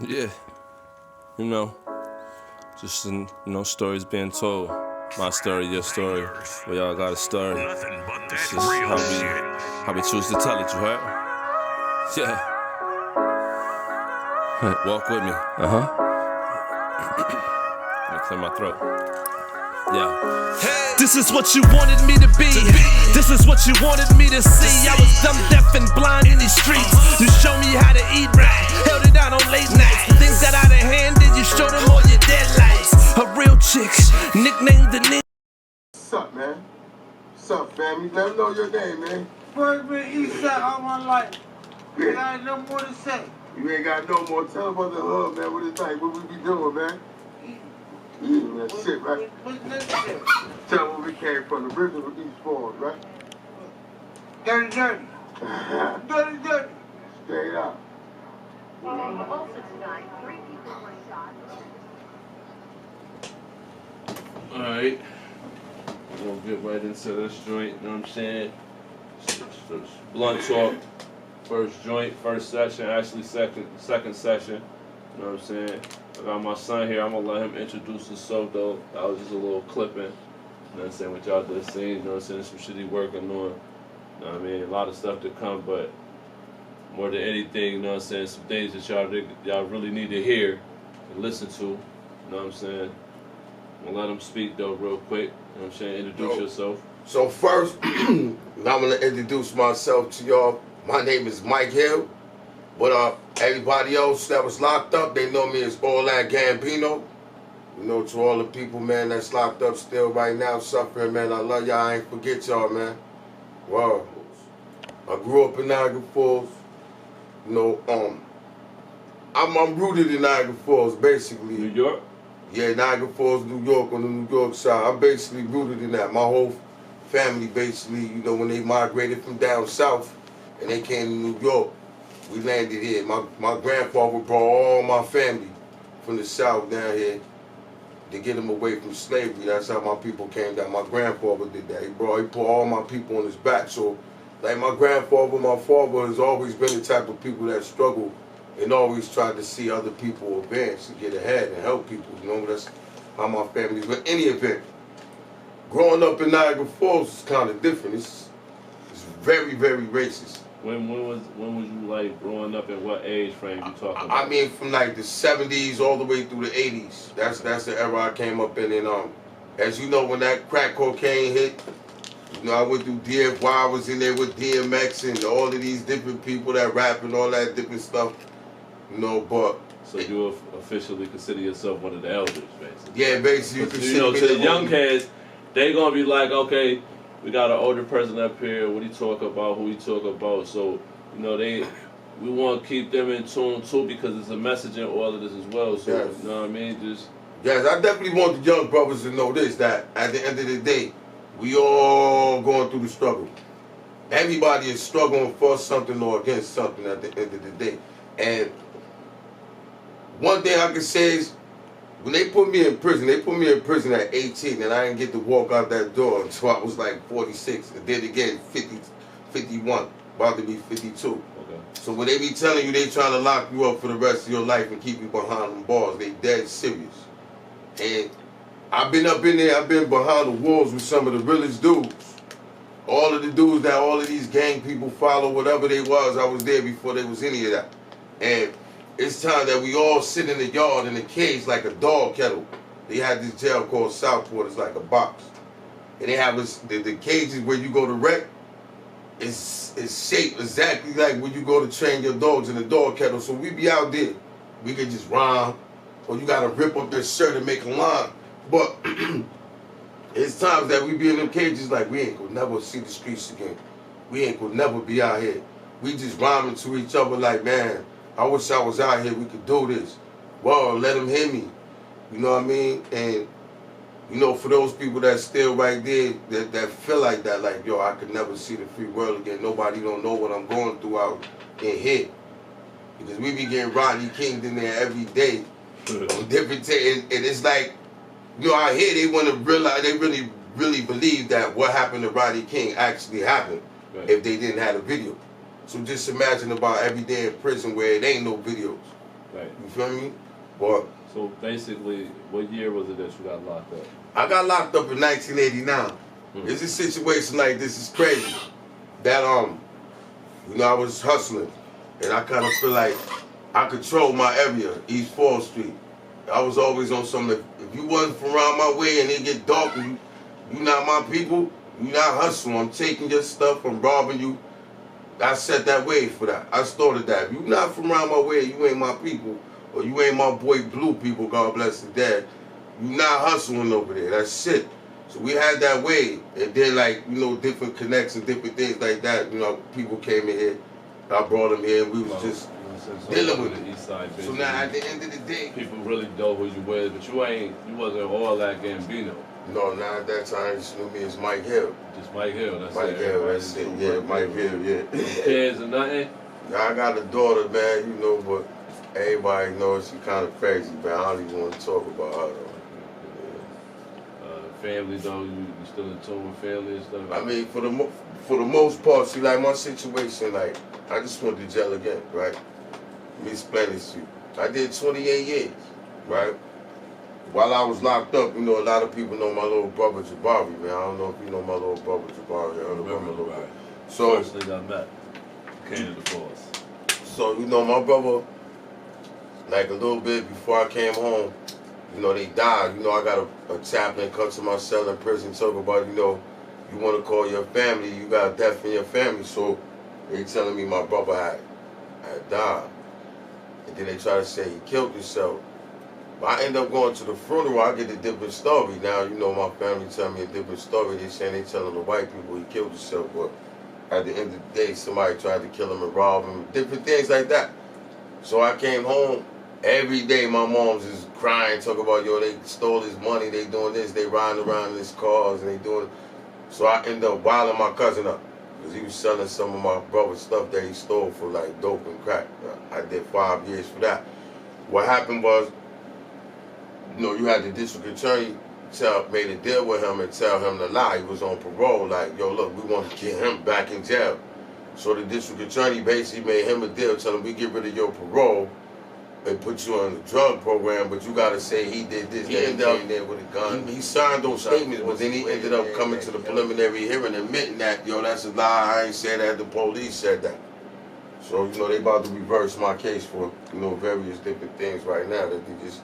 Yeah, you know, just stories being told. My story, your story. We all got a story. It's just how we choose to tell it. You heard? Yeah. Walk with me. Let me clear my throat. Yeah. Hey. This is what you wanted me to be. This is what you wanted me to see. I was dumb, deaf, and blind in these streets. You show me how to eat right, held it down on late nights. Things got out of hand, then you showed them all your deadlights. A real chick, nicknamed the nigga. What's up, man? What's up, family? Let them know your name, man. First been east side all my life. Yeah. I ain't no more to say. You ain't got no more. Tell them about the hood, man. What it's like, what we be doing, man. Yeah, man, shit, right? What's next shit? Tell them where we came from, the original East Falls, right? Dirty. Dirty. Straight up. Also tonight, 3 people were shot. Alright. We're gonna get right into this joint, you know what I'm saying? Blunt talk. First joint, first session, actually second session. You know what I'm saying? I got my son here, I'm gonna let him introduce himself though. That was just a little clipping. You know what I'm saying? What y'all just seen, you know what I'm saying? Some shit he working on. You know what I mean? A lot of stuff to come, but more than anything, you know what I'm saying? Some things that y'all really need to hear and listen to. You know what I'm saying? I'm gonna let him speak though real quick. You know what I'm saying? Introduce yourself. So first, I'm gonna introduce myself to y'all. My name is Mike Hill. But everybody else that was locked up, they know me as all that Gambino. You know, to all the people, man, that's locked up still right now, suffering, man, I love y'all. I ain't forget y'all, man. Wow. I grew up in Niagara Falls. You know, I'm rooted in Niagara Falls, basically. New York? Yeah, Niagara Falls, New York, on the New York side. I'm basically rooted in that. My whole family, basically, you know, when they migrated from down south and they came to New York, we landed here. My grandfather brought all my family from the south down here to get them away from slavery. That's how my people came down. My grandfather did that. He put all my people on his back. So, like my grandfather, my father has always been the type of people that struggle and always tried to see other people advance and get ahead and help people. You know, that's how my family. But any event, growing up in Niagara Falls is kind of different. It's very, very racist. When was you like growing up, in what age frame you talking about? I mean, from like the 70s all the way through the 80s. That's the era I came up in. And as you know, when that crack cocaine hit, you know, I went through DFY. I was in there with DMX and all of these different people that rap and all that different stuff. You know, but so you officially consider yourself one of the elders, basically. Yeah, basically. You know, to the young kids, they gonna be like, okay, we got an older person up here. What he talk about? Who he talk about? So, you know, we want to keep them in tune too, because it's a message in all of this as well. So, yes. You know what I mean? Yes, I definitely want the young brothers to know this: that at the end of the day, we all going through the struggle. Everybody is struggling for something or against something at the end of the day. And one thing I can say is, when they put me in prison at 18, and I didn't get to walk out that door until I was like 46, and then again 50, 51, about to be 52. Okay. So when they be telling you they trying to lock you up for the rest of your life and keep you behind them bars, they dead serious. And I've been up in there, I've been behind the walls with some of the realest dudes. All of the dudes that all of these gang people follow, whatever they was, I was there before they was any of that. And it's time that we all sit in the yard in a cage like a dog kennel. They had this jail called Southport. It's like a box. And they have the cages where you go to wreck. It's shaped exactly like when you go to train your dogs in the dog kennel. So we be out there. We can just rhyme. Or you got to rip up their shirt and make a line. But it's times that we be in them cages like we ain't gonna never see the streets again. We ain't gonna never be out here. We just rhyming to each other like, man, I wish I was out here, we could do this. Well, let them hear me. You know what I mean? And, you know, for those people that still right there, that feel like that, like, yo, I could never see the free world again. Nobody don't know what I'm going through out in here. Because we be getting Rodney King in there every day. On different and it's like, you know, out here they want to realize, they really believe that what happened to Rodney King actually happened, right, if they didn't have a video. So just imagine about every day in prison where it ain't no videos. Right. You feel me? But So basically, what year was it that you got locked up? I got locked up in 1989. It's a situation like this is crazy. That you know, I was hustling, and I kind of feel like I controlled my area, East 4th Street. I was always on something. If you wasn't from around my way and it get dark, you not my people. You not hustling. I'm taking your stuff. I'm robbing you. I set that way for that. I started that. If you not from around my way, you ain't my people, or you ain't my boy Blue people. God bless the dad. You not hustling over there. That's it. So we had that way, and then like you know different connects and different things like that. You know, people came in here. I brought them here, and we was just dealing with the East Side. So now at the end of the day, people really know who you was, but you wasn't all that Gambino. no, now at that time, you just knew me as Mike Hill. Just Mike Hill. That's Mike it. Hill, Everybody that's it. knew Yeah, Mike Hill, yeah. Kids or nothing. Now I got a daughter, man, you know, but everybody knows she kind of crazy, man. I don't even want to talk about her, though. Family though, you still in tune with family and stuff? I mean, for the most part, see, like my situation, like, I just went to jail again, right? Let me explain this to you. I did 28 years, right? While I was locked up, you know, a lot of people know my little brother Jabari, man. I don't know if you know my little brother Jabari. I heard about my little brother. So, first thing I met, came to the force. So, you know, my brother, like a little bit before I came home, you know, they died. You know, I got a chaplain come to my cell in prison talk about, you know, you want to call your family, you got death in your family. So they telling me my brother had died. And then they try to say he killed himself. But I end up going to the funeral, I get a different story. Now, you know, my family tell me a different story. They saying they telling the white people he killed himself. But at the end of the day, somebody tried to kill him and rob him, different things like that. So I came home. Every day my mom's is crying, talking about, yo, they stole his money, they doing this, they riding around in his cars, and they doing. So I ended up wilding my cousin up, because he was selling some of my brother's stuff that he stole for like dope and crack. I did 5 years for that. What happened was, you know, you had the district attorney made a deal with him and tell him to lie. He was on parole, like, yo, look, we want to get him back in jail. So the district attorney basically made him a deal, telling him, we get rid of your parole, they put you on the drug program, but you gotta say he did this. He ended up there with a gun. He signed those statements, but then he ended up coming to the preliminary hearing admitting that, yo, that's a lie. I ain't said that. The police said that. So, you know, they about to reverse my case for, you know, various different things right now that they just.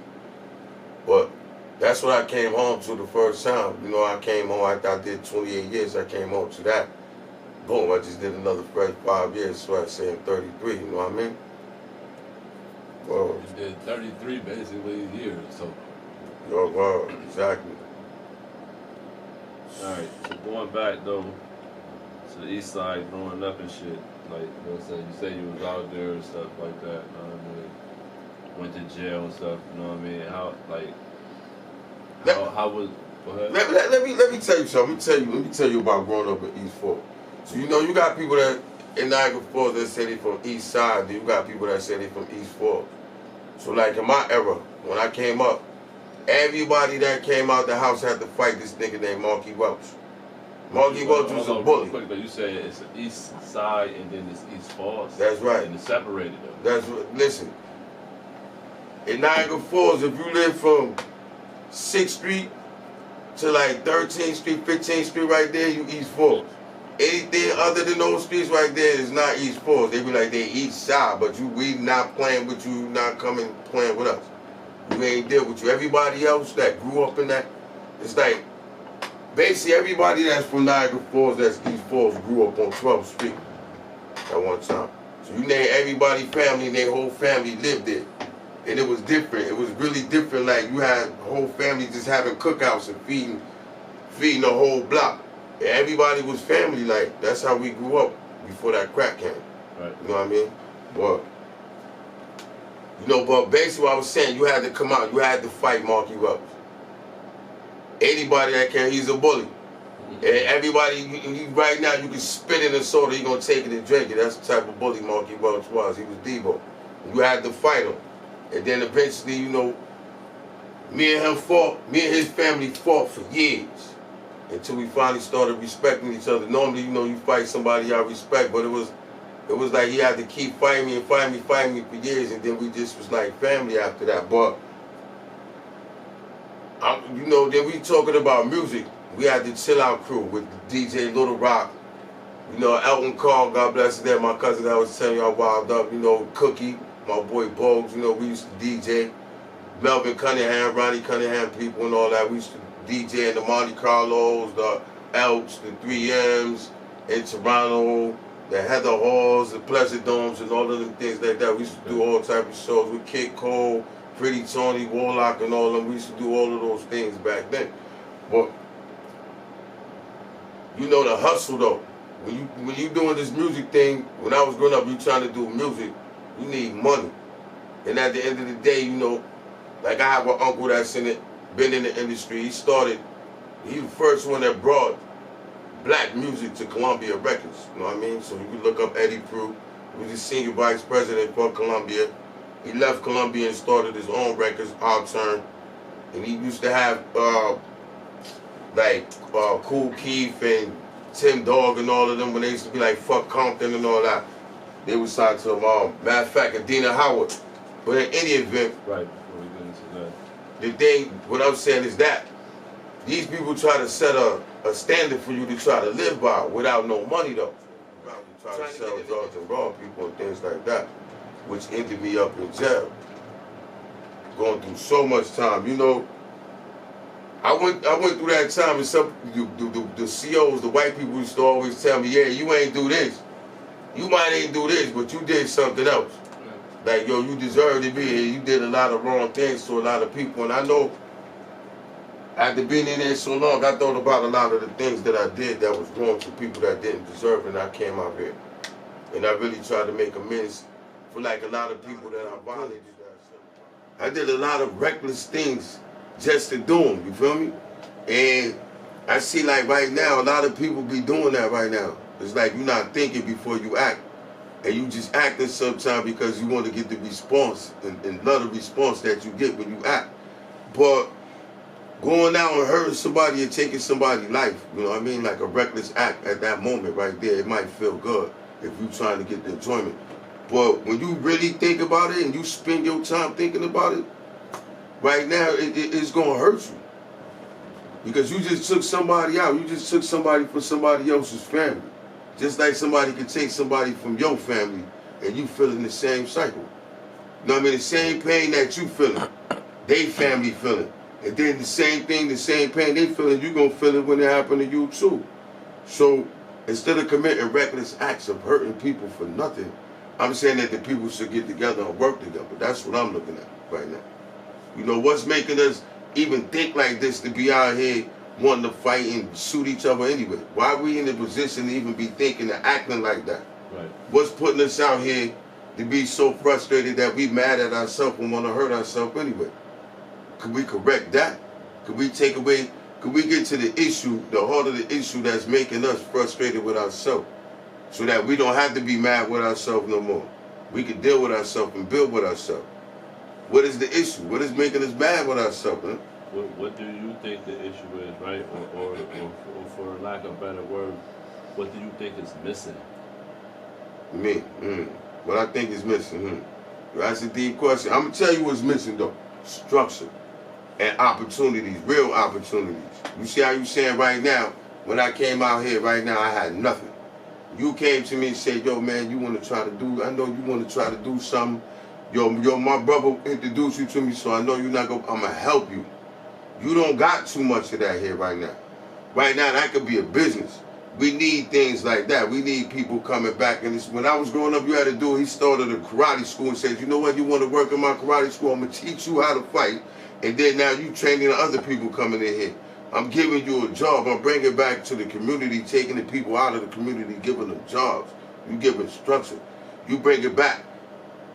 But that's what I came home to the first time. You know, I came home after I did 28 years. I came home to that. Boom, I just did another fresh 5 years, so I say I'm 33. You know what I mean? Well, you did 33 basically years, so. Yo, wow, exactly. Alright, so going back though to the east side, growing up and shit, like you say you was out there and stuff like that, you know what I mean? Went to jail and stuff, you know what I mean? How was go ahead. Let me tell you something. Let me tell you about growing up in East Fork. So you know you got people that in Niagara Falls that say they from East Side, then you got people that say they from East Fork. So like in my era, when I came up, everybody that came out the house had to fight this nigga named Marky Welch. Marky Welch was a bully. Quick though, you say it's the East Side and then it's East Falls. That's right. And it's separated though. That's what. Listen, in Niagara Falls, if you live from 6th Street to like 13th Street, 15th Street, right there, you East Fork. Anything other than those streets right there is not East Fork. They be like they East Side, but we not playing with you, not coming playing with us. We ain't deal with you. Everybody else that grew up in that, it's like basically everybody that's from Niagara Falls, that's East Falls, grew up on 12th Street at one time. So you name everybody family and their whole family lived there. And it was different. It was really different. Like you had a whole family just having cookouts and feeding the whole block. And everybody was family. Like that's how we grew up before that crack came. Right. You know what I mean? But you know, but basically what I was saying, you had to come out. You had to fight Marky Welch. Anybody that can, he's a bully. And everybody, right now, you can spit in a soda, you're going to take it and drink it. That's the type of bully Marky Welch was. He was Debo. You had to fight him. And then eventually, you know, me and his family fought for years until we finally started respecting each other. Normally, you know, you fight somebody I respect, but it was it was like he had to keep fighting me for years, and then we just was like family after that. But you know, then we talking about music. We had the Chill Out crew with DJ Little Rock. You know, Elton Carl, God bless him, that my cousin that I was telling you I wild up. You know, Cookie, my boy Bogues. You know, we used to DJ. Melvin Cunningham, Ronnie Cunningham, people and all that. We used to DJ in the Monte Carlos, the Elks, the 3Ms in Toronto, the Heather Halls, the Pleasure Domes, and all of them things like that. We used to do all type of shows with Kid Cole, Pretty Tony, Warlock, and all of them. We used to do all of those things back then. But you know the hustle though. When you doing this music thing, when I was growing up, you trying to do music, you need money. And at the end of the day, you know, like I have an uncle that's been in the industry. He was the first one that brought black music to Columbia Records. You know what I mean? So you can look up Eddie Prue. He was the senior vice president for Columbia. He left Columbia and started his own records, Our Turn. And he used to have Kool Keith and Tim Dog and all of them when they used to be like Fuck Compton and all that. They was signed to him. Matter of fact, Adina Howard. But in any event, Right, before we get into that. the thing, what I'm saying is that these people try to set a standard for you to try to live by without no money though. Try to sell drugs and rob people and things like that, which ended me up in jail. Going through so much time, you know. I went through that time, and some the COs, the white people used to always tell me, yeah, you ain't do this. You might ain't do this, but you did something else. Like, yo, you deserve to be here. You did a lot of wrong things to a lot of people. And I know, after being in there so long, I thought about a lot of the things that I did that was wrong to people that didn't deserve it, and I came out here. And I really tried to make amends for, like, a lot of people that I violated. I did a lot of reckless things just to do them, you feel me? And I see, like, right now, a lot of people be doing that right now. It's like you're not thinking before you act. And you just acting sometimes because you want to get the response and love the response that you get when you act. But going out and hurting somebody and taking somebody's life, you know what I mean? Like a reckless act at that moment right there, it might feel good if you're trying to get the enjoyment. But when you really think about it and you spend your time thinking about it, right now it's going to hurt you. Because you just took somebody out. You just took somebody from somebody else's family. Just like somebody could take somebody from your family and you feeling the same cycle. You know what I mean? The same pain that you feeling, they family feeling. And then the same thing, the same pain they feeling, you gonna feel it when it happen to you too. So instead of committing reckless acts of hurting people for nothing, I'm saying that the people should get together and work together. That's what I'm looking at right now. You know, what's making us even think like this to be out here wanting to fight and shoot each other anyway? Why are we in a position to even be thinking and acting like that? Right. What's putting us out here to be so frustrated that we mad at ourselves and want to hurt ourselves anyway? Could we correct that? Could we take away, could we get to the issue, the heart of the issue that's making us frustrated with ourselves so that we don't have to be mad with ourselves no more? We can deal with ourselves and build with ourselves. What is the issue? What is making us mad with ourselves? Huh? What do you think the issue is, right? Or for lack of a better word, what do you think is missing? Me? What I think is missing? That's a deep question. I'm going to tell you what's missing, though. Structure and opportunities, real opportunities. You see how you saying right now, when I came out here right now, I had nothing. You came to me and said, yo, man, you want to try to do, I know you want to try to do something. Yo, my brother introduced you to me, so I know you're not going to, I'm going to help you. You don't got too much of that here right now. Right now, that could be a business. We need things like that. We need people coming back. And when I was growing up, you had to do it. He started a karate school and said, you know what, you want to work in my karate school? I'm going to teach you how to fight. And then now you training other people coming in here. I'm giving you a job. I'm bringing back to the community, taking the people out of the community, giving them jobs. You give them structure. You bring it back.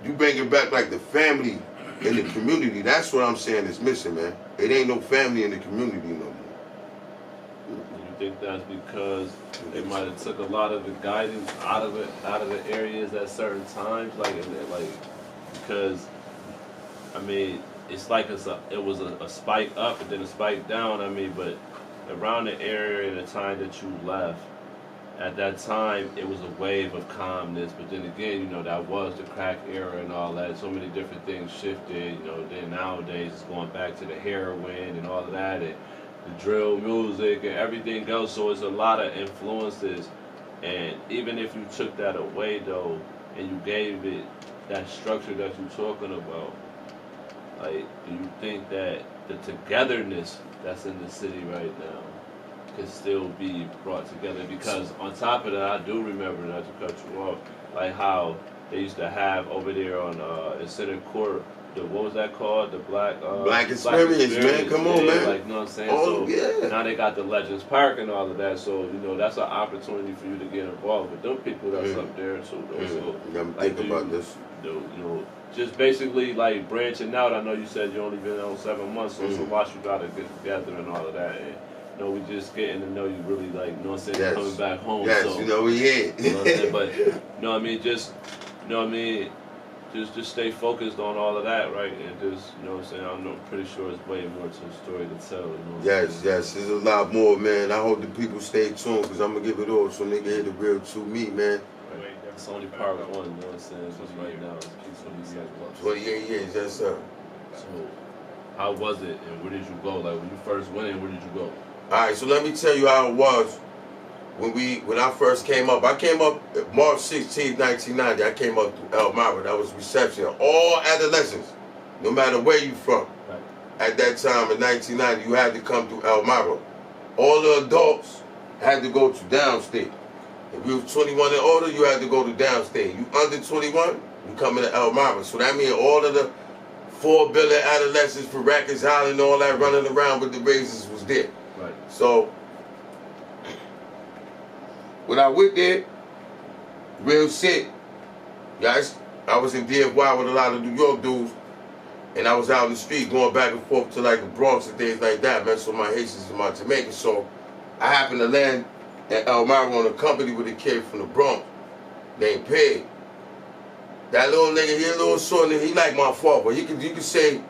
You bring it back like the family in the community. That's what I'm saying is missing, man. It ain't no family in the community no more. You think that's because they might have took a lot of the guidance out of the areas at certain times, because I mean, it's like it was a spike up and then a spike down. I mean, but around the area and the time that you left, at that time it was a wave of calmness, but then again, you know, that was the crack era and all that. So many different things shifted, you know. Then nowadays it's going back to the heroin and all of that, and the drill music and everything else. So it's a lot of influences, and even if you took that away though, and you gave it that structure that you're talking about, like, do you think that the togetherness that's in the city right now can still be brought together? Because on top of that, I do remember, not to cut you off, like how they used to have over there on in Center Court, what was that called? The Black Experience, man. Come on, man. Like, you know what I'm saying? Oh, so yeah. now they got the Legends Park and all of that. So, you know, that's an opportunity for you to get involved with them people that's up there too. Though. So, You got me like, thinking about this. You know, just basically like branching out. I know you said you only been on 7 months, so watch you gotta get together and all of that. And, you know, we just getting to know you really, like, you know what I'm saying, Yes. coming back home. Yes, so, you know we here. you know what I'm saying? But, you know what I mean, just, you know what I mean, just stay focused on all of that, right? And just, you know what I'm saying, I'm pretty sure it's way more to the story to tell, you know what I'm Yes, saying? yes, there's a lot more, man. I hope the people stay tuned, because I'm going to give it all so nigga hear the real true me, man. It's only part one, you know what I'm saying? Just right now, it's 28 28 years, yes, sir. So, how was it, and where did you go? Like, when you first went in, where did you go? All right, so let me tell you how it was when I first came up. I came up March 16, 1990. I came up through Elmira. That was reception. All adolescents, no matter where you from. Right. At that time in 1990, you had to come through Elmira. All the adults had to go to downstate. If you was 21 and older, you had to go to downstate. You under 21, you come into Elmira. So that means all of the 4 billion adolescents for Rackett's Island and all that running around with the razors was there. Right. So when I went there, real shit, guys, I was in DFY with a lot of New York dudes, and I was out in the street going back and forth to like the Bronx and things like that, man. So my Haitians and my Jamaicans. So I happened to land at Elmira on a company with a kid from the Bronx named Pig. That little nigga, he a little short nigga, he like my father. You could say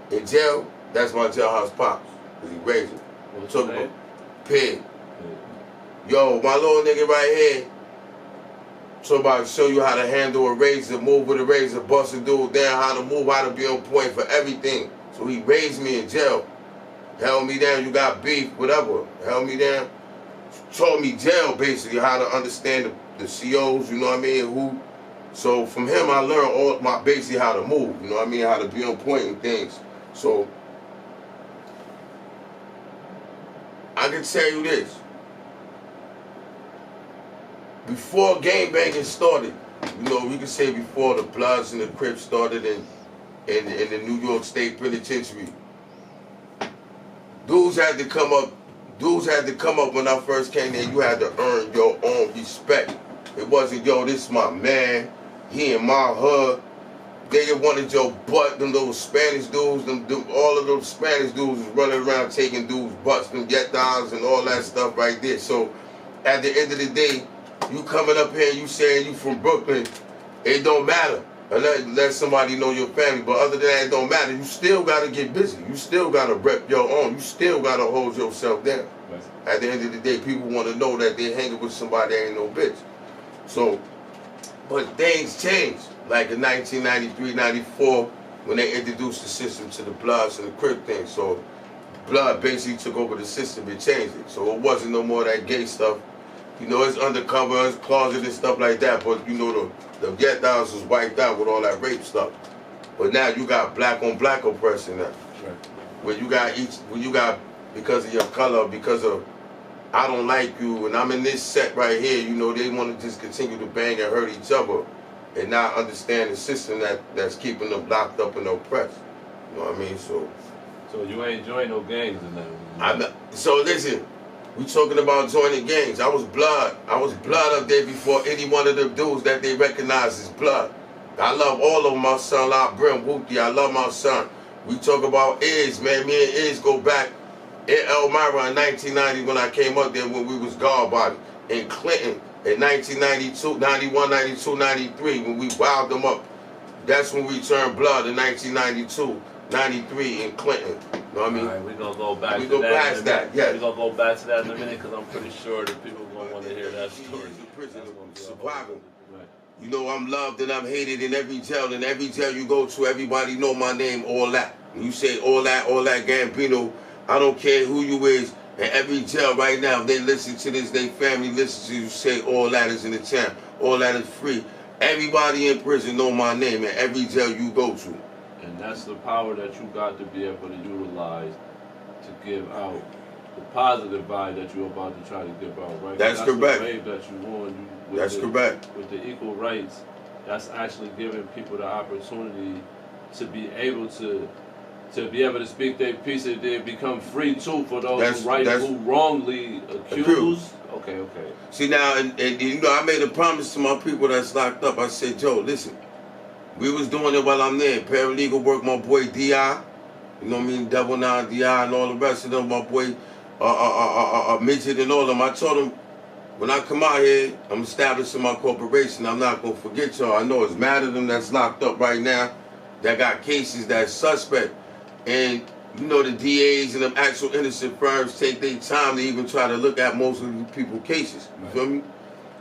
in jail, that's my jailhouse pops, because he raised me. What's Talk your name? about Pig. Yo, my little nigga right here, so about to show you how to handle a razor, move with a razor, bust a dude down, how to move, how to be on point for everything. So he raised me in jail. Held me down, you got beef, whatever. Held me down. Taught me jail, basically, how to understand the COs, you know what I mean, So from him, I learned basically how to move, you know what I mean, how to be on point and things. So I can tell you this. Before gangbanging started, you know, we can say before the Bloods and the Crips started in the New York State Penitentiary, dudes had to come up when I first came there. You had to earn your own respect. It wasn't, yo, this my man, he in my hood. They wanted your butt, them little Spanish dudes, all of those Spanish dudes was running around taking dudes' butts, them yetas and all that stuff right there. So at the end of the day, you coming up here, you saying you from Brooklyn, it don't matter. Let somebody know your family, but other than that, it don't matter. You still gotta get busy. You still gotta rep your own. You still gotta hold yourself down. Right. At the end of the day, people want to know that they hanging with somebody that ain't no bitch. So, but things changed. Like in 1993, 94, when they introduced the system to the Bloods and the Crip thing. So, Blood basically took over the system and changed it. So it wasn't no more that gay stuff. You know, it's undercover, it's closet and stuff like that, but you know, the get downs was wiped out with all that rape stuff. But now you got black on black oppression now. Right. Where you got because of your color, because of I don't like you and I'm in this set right here, you know, they want to just continue to bang and hurt each other and not understand the system that's keeping them locked up and oppressed. You know what I mean? So you ain't joined no gangs or nothing? So listen, we talking about joining gangs. I was blood up there before any one of them dudes that they recognize as blood. I love all of them, my son, La Brim, Wookie, I love my son. We talk about Iz, man. Me and Iz go back in Elmira in 1990 when I came up there when we was guard body. In Clinton in 1992, 91, 92, 93 when we wowed them up. That's when we turned blood in 1992, 93 in Clinton. know what I mean? All right, we're gonna go back We to go that. past that, yes. We're gonna go back to that in a minute because I'm pretty sure that people are gonna want to hear that story. Years in prison, That's gonna be a survival. whole- Right. You know, I'm loved and I'm hated in every jail. In every jail you go to, everybody know my name, all that. When you say all that Gambino, I don't care who you is. In every jail right now, if they listen to this, they family listen to you, say all that is in the town. All that is free. Everybody in prison know my name in every jail you go to. And that's the power that you got to be able to utilize to give out the positive vibe that you're about to try to give out, right? That's correct. The wave that you want. That's correct. With the equal rights, that's actually giving people the opportunity to be able to be able to speak their piece and then become free too for those who wrongly accused. Okay. See now, and you know, I made a promise to my people that's locked up. I said, Joe, listen, we was doing it while I'm there. Paralegal work, my boy D.I., you know what I mean, Double Nine D.I. and all the rest of them, my boy Midget and all of them. I told them, when I come out here, I'm establishing my corporation. I'm not going to forget y'all. I know it's mad of them that's locked up right now that got cases that's suspect. And, you know, the DAs and them actual innocent firms take their time to even try to look at most of these people's cases. You feel me?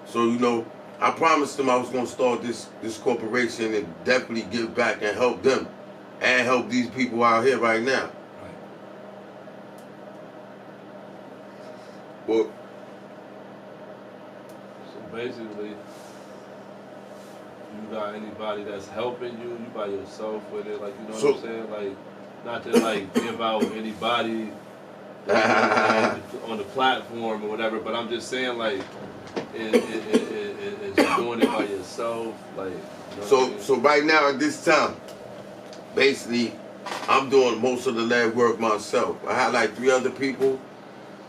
So, you know, I promised them I was going to start this corporation and definitely give back and help them and help these people out here right now. Well, So basically, you got anybody that's helping you by yourself with it, like, you know what I'm saying? Like, not to like give out anybody on the platform or whatever, but I'm just saying, like, is you doing it by yourself, like. You know so right now at this time, basically, I'm doing most of the lab work myself. I had like 3 other people.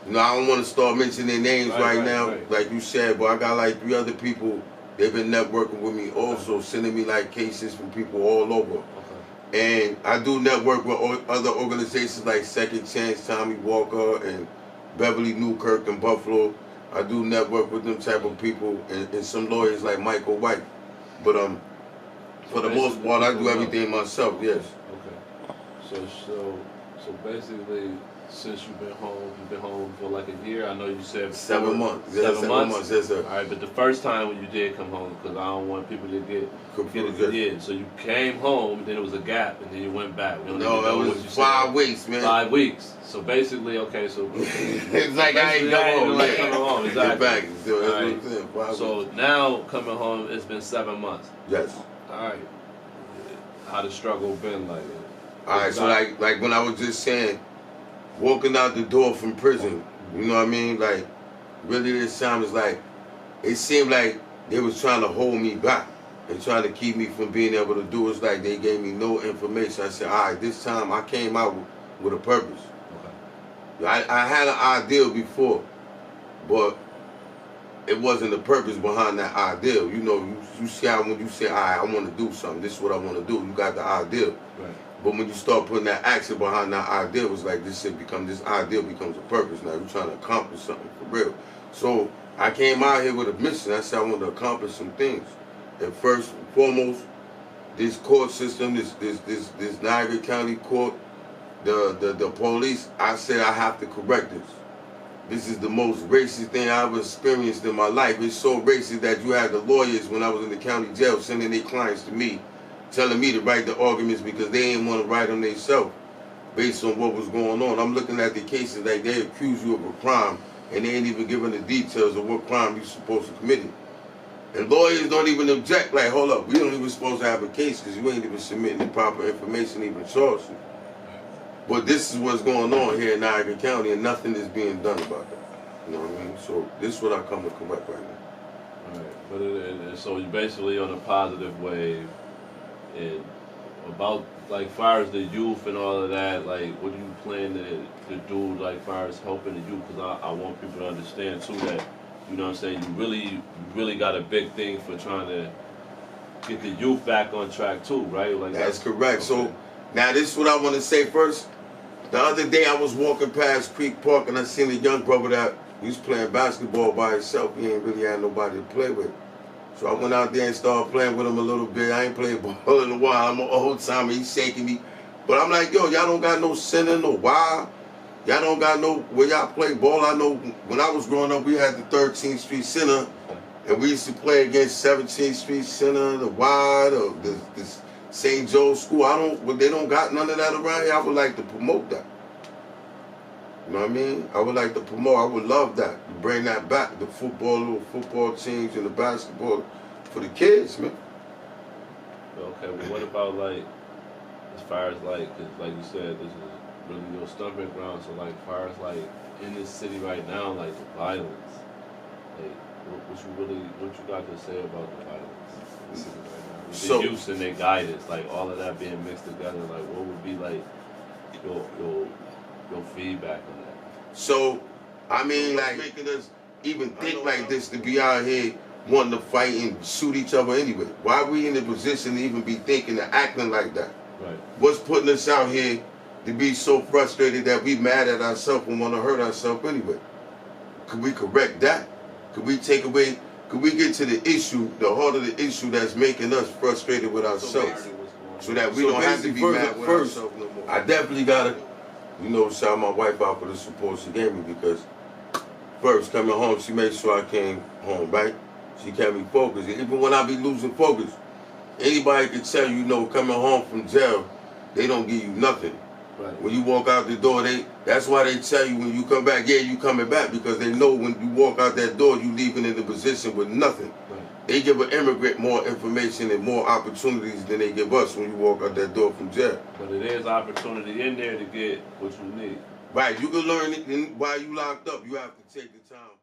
You know, I don't want to start mentioning their names right now, like you said, but I got like 3 other people. They've been networking with me also, sending me like cases from people all over. And I do network with other organizations like Second Chance, Tommy Walker, and Beverly Newkirk and Buffalo. I do network with them type of people and some lawyers like Michael White. But for the most part, I do everything myself. Yes. Okay. So basically, since you've been home for like a year. I know you said 7 months. Yeah, 7 months. Yes, sir. All right, but the first time when you did come home, because I don't want people to get Confused. it. So you came home, then it was a gap, and then you went back. We don't even No, know it what was you 5 said. weeks, man. 5 weeks. So basically, okay, so It's like I ain't come home. like coming home, exactly. Back. So that's All right. what I'm saying. 5 So weeks. now coming home, it's been 7 months. Yes. All right. How the struggle been like? All right, so like when I was just saying, walking out the door from prison, you know what I mean? Like, really this time is like, it seemed like they was trying to hold me back and trying to keep me from being able to do it. It's like they gave me no information. I said, all right, this time I came out with a purpose. Okay. I had an ideal before, but it wasn't the purpose behind that ideal. You know, you see how when you say, all right, I want to do something, this is what I want to do, you got the ideal. Right. But when you start putting that action behind that ideal, it's like this ideal becomes a purpose. Now you're trying to accomplish something for real. So I came out here with a mission. I said I want to accomplish some things. And first and foremost, this court system, this Niagara County court, the police, I said I have to correct this. This is the most racist thing I ever experienced in my life. It's so racist that you had the lawyers when I was in the county jail sending their clients to me, telling me to write the arguments because they didn't want to write them themselves based on what was going on. I'm looking at the cases like they accuse you of a crime and they ain't even giving the details of what crime you're supposed to commit. And lawyers don't even object, like, hold up, we don't even supposed to have a case because you ain't even submitting the proper information, even charge you. But this is what's going on here in Niagara County and nothing is being done about that. You know what I mean? So this is what I come to correct right now. Right. But so you're basically on a positive wave. And about like far as the youth and all of that, like what do you plan to do like far as helping the youth? Because I want people to understand too that, you know what I'm saying, you really got a big thing for trying to get the youth back on track too, right? Like that's correct. Okay. So now this is what I want to say first. The other day I was walking past Creek Park and I seen a young brother that was playing basketball by himself. He ain't really had nobody to play with. So I went out there and started playing with him a little bit. I ain't played ball in a while. I'm an old timer. He's shaking me. But I'm like, yo, y'all don't got no center, no wide. Y'all don't got no where y'all play ball. I know when I was growing up, we had the 13th Street Center, and we used to play against 17th Street Center, the wide, or the St. Joe's School. They don't got none of that around here. I would like to promote that. You know what I mean? I would like to promote. I would love that. Bring that back. The little football teams and the basketball for the kids, man. Okay, well, what about like, as far as like, cause like you said, this is really your stomping ground. So like, as far as like in this city right now, like the violence, like what you got to say about the violence in the city right now? With the youth and their guidance, like all of that being mixed together, like what would be like your feedback on that? So, I mean, like making us even think like this to be out here wanting to fight and shoot each other anyway. Why are we in the position to even be thinking and acting like that? Right. What's putting us out here to be so frustrated that we mad at ourselves and want to hurt ourselves anyway? Could we correct that? Could we take away, could we get to the issue, the heart of the issue that's making us frustrated with ourselves so that we don't have to be mad with ourselves no more? I definitely got to, shout my wife out for the support she gave me because first, coming home, she made sure I came home, right? She kept me focused. Even when I be losing focus, anybody can tell you, coming home from jail, they don't give you nothing. Right. When you walk out the door, that's why they tell you when you come back, yeah, you coming back, because they know when you walk out that door, you leaving in the position with nothing. Right. They give an immigrant more information and more opportunities than they give us when you walk out that door from jail. But it is opportunity in there to get what you need. Right, you can learn it while you locked up. You have to take the time.